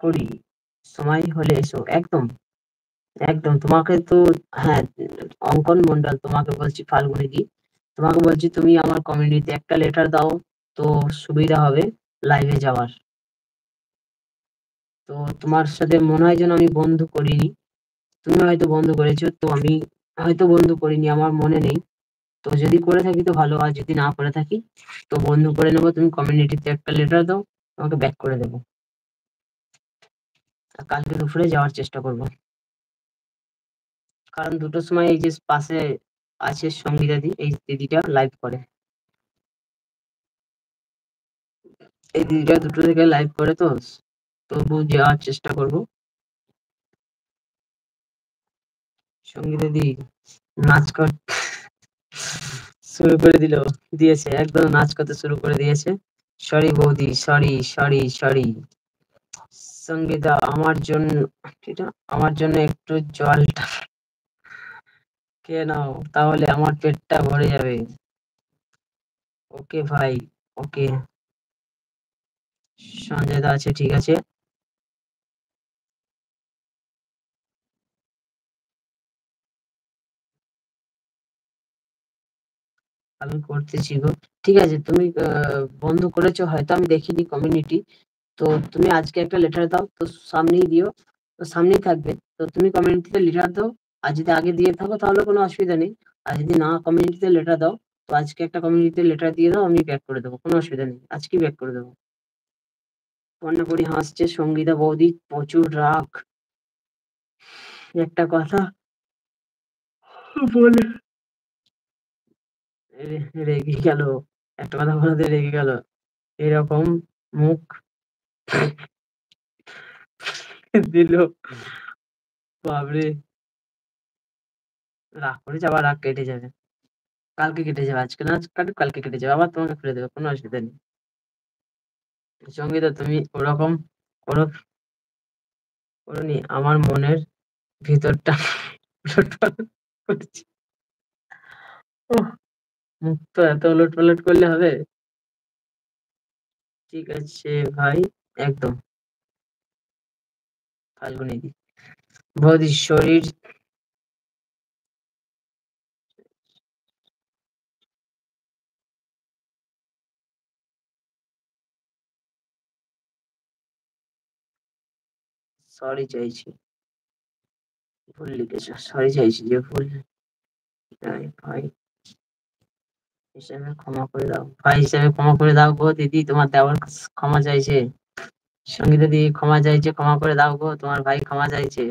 করি। সময় হলে এসো। একদম, একদম। তোমাকে তো হ্যাঁ, অঙ্কন মন্ডল তোমাকে বলছি ফাল্গুনীদি। তোমাকে বলছি তুমি আমার কমিউনিটিতে একটা লেটার দাও, তো সুবিধা হবে লাইভে যাওয়ার। তো তোমার সাথে মনে হয় যেন আমি বন্ধু করিনি। তুমি হয়তো বন্ধ করেছো, তো আমি হয়তো বন্ধ করিনি, আমার মনে নেই। তো যদি করে থাকি তো ভালো, আর যদি না করে থাকি তো বন্ধ করে নেবো। তুমি কমিউনিটিতে একটা লেটার দাও, তোমাকে ব্যাক করে দেবো। আর কালকে দুপুরে যাওয়ার চেষ্টা করবো, কারণ 2টোর সময় এই যে পাশে আছে সঙ্গীতাদি, এই দিদিটা লাইভ করে। এই দিদিটা 2টো থেকে লাইভ করে, তো তবু যাওয়ার চেষ্টা করবো। সঙ্গীতাদি নাচ কর শুরু করে দিয়েছে, একদম নাচ করতে শুরু করে দিয়েছে। সরি বৌদি, সরি সরি সরি। সঙ্গীতা আমার জন্য একটু জলটা খেয়ে নাও, তাহলে আমার পেটটা ভরে যাবে। ওকে ভাই, ওকে। সঞ্জয় দা আছে, ঠিক আছে। আমি করতেছি গো। ঠিক আছে, তুমি বন্ধ করেছো হয়তো, আমি দেখিনি কমিউনিটি। তো তুমি আজকে একটা লেটার দাও, তো সামনেই দিও, তো সামনেই থাকবে। তো তুমি কমিউনিটিতে লেটার দাও, আর যদি আগে দিয়ে থাকো তাহলে কোনো অসুবিধা নেই। আর যদি না কমিউনিটিতে লেটার দাও, তো আজকে একটা কমিউনিটিতে লেটার দিয়ে দাও, আমি ব্যাক করে দেবো, কোনো অসুবিধা নেই, আজকেই ব্যাক করে দেবো। কর্ণাকড়ি হাসছে, সঙ্গীতা বৌদি প্রচুর রাগ। একটা কথা বলে রেগে গেল, একটা কথা বলাতে রেগে গেল। এরকম মুখ দিল, বাপরে! রাগ করেছে, আবার রাগ কেটে যাবে। কালকে কেটে যাবে, আজকে না কাটুক, কালকে কেটে যাবে, আবার তোমাকে ফিরে দেবে, কোনো অসুবিধা নেই। সঙ্গীতা তুমি ওরকম করো, করোনি, আমার মনের ভিতরটা উলটপালট করছে। ওহ! মুখ তো এত উলটপালট করলে হবে? ঠিক আছে ভাই, একদম। ফাল্গুনী দি, বৌদির শরীর সরি চাইছি। ভুল লিখেছো। সরি চাইছি যে ভুল। ভাই হিসেবে ক্ষমা করে দাও। ভাই হিসেবে ক্ষমা করে দাও গো দিদি, তোমার দেওর ক্ষমা চাইছে। সঙ্গীতা দিদি ক্ষমা চাইছে, ক্ষমা করে দাও গো, তোমার ভাই ক্ষমা চাইছে।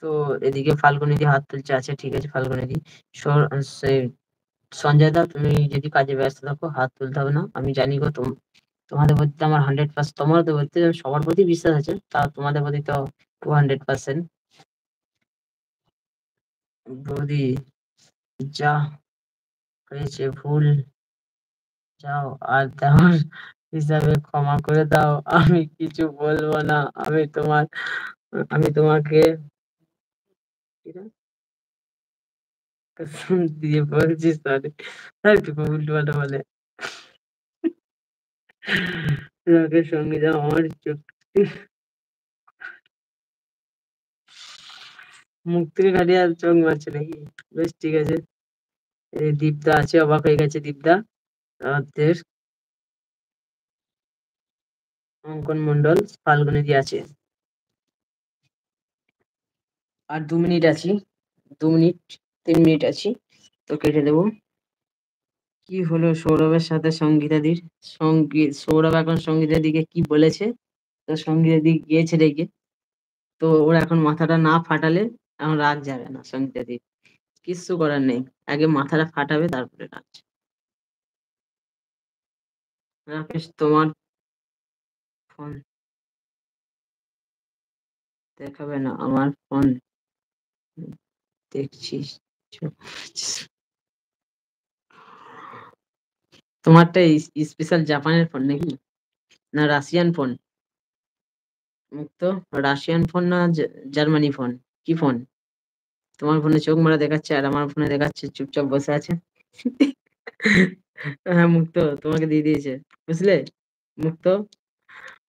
তো এদিকে ফাল্গুনী দি হাত তুলছে, আছে ঠিক আছে ফাল্গুনী দি। সে সঞ্জয় দা, তুমি যদি কাজে ব্যস্ত থাকো হাত তুলতে হবে না, আমি জানি গো। তোমাদের প্রতি তো আমার 100%, তোমাদের প্রতি সবার প্রতি বিশ্বাস আছে, তা তোমাদের প্রতি তো 200%। বৌদি যা হয়েছে ভুল, যাও আর দেওয়ার হিসাবে ক্ষমা করে দাও, আমি কিছু বলবো না। আমি তোমার আমি তোমাকে কসম দিয়ে বলছি সরি। উল্টো পাল্টা বলে। রাগের সঙ্গে যাও, আমার চোখ মুখ থেকে কাটিয়ে আর চোখ মারছে নাকি? বেশ ঠিক আছে। এই দীপদা আছে, অবাক হয়ে গেছে দীপদা। আমাদের অঙ্কন মন্ডল, ফাল্গুনী দি আছে। আর 2 মিনিট আছি, 2 মিনিট, 3 মিনিট আছি, তো কেটে দেবো। কি হলো সৌরভের সাথে সঙ্গীতাদির? সৌরভ এখন সঙ্গীতাদিকে কি বলেছে? তো সঙ্গীতাদি গিয়েছে রেগে। তো ওর এখন মাথাটা না ফাটালে এখন রাগ যাবে না সঙ্গীতাদির। কিচ্ছু করার নেই। আগে মাথাটা ফাটাবে, তারপরে রাগ। রাকেশ, তোমার ফোন দেখাবে না, আমার ফোন দেখছিস? তোমারটা স্পেশাল জাপানের ফোন নাকি? না রাশিয়ান ফোন? মুক্ত রাশিয়ান ফোন না জার্মানি ফোন? কি ফোন? তোমার ফোনে চোখ মারা দেখাচ্ছে, আর আমার ফোনে দেখাচ্ছে চুপচাপ বসে আছে। হ্যাঁ মুক্ত, তোমাকে দিয়ে দিয়েছে, বুঝলে? মুক্ত,